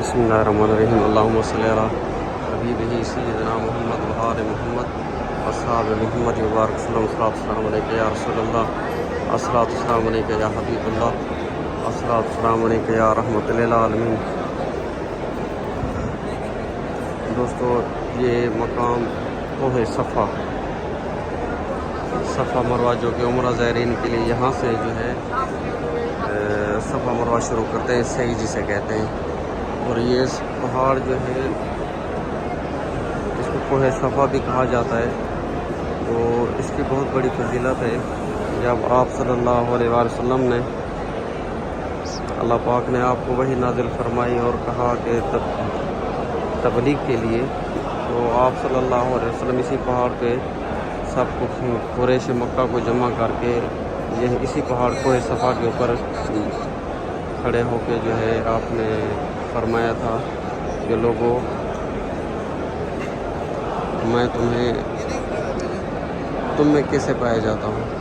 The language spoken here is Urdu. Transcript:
بسم اللہ الرحمن الرحیم اللہم صلی علی حبیبہ سیدنا محمد و آل محمد اصحاب محمد وبارک وسلم۔ السلام علیکم یا رسول اللہ، السلام علیکم یا حبیب اللہ، السلام علیکم یا رحمۃ للعالمین۔ دوستو، یہ مقام کوہ صفا مروہ جو کہ عمرہ زائرین کے لیے یہاں سے جو ہے صفا مروہ شروع کرتے ہیں، صحیح جسے کہتے ہیں۔ اور یہ پہاڑ جو ہے اس کو کوہ صفا بھی کہا جاتا ہے، تو اس کی بہت بڑی فضیلت ہے۔ جب آپ صلی اللہ علیہ وآلہ وسلم نے، اللہ پاک نے آپ کو وحی نازل فرمائی اور کہا کہ تبلیغ کے لیے، تو آپ صلی اللہ علیہ وسلم اسی پہاڑ پہ سب کو قریش مکہ کو جمع کر کے یہ اسی پہاڑ کوہ صفا کے اوپر کھڑے ہو کے جو ہے آپ نے فرمایا تھا کہ لوگوں، میں تم میں کیسے پایا جاتا ہوں۔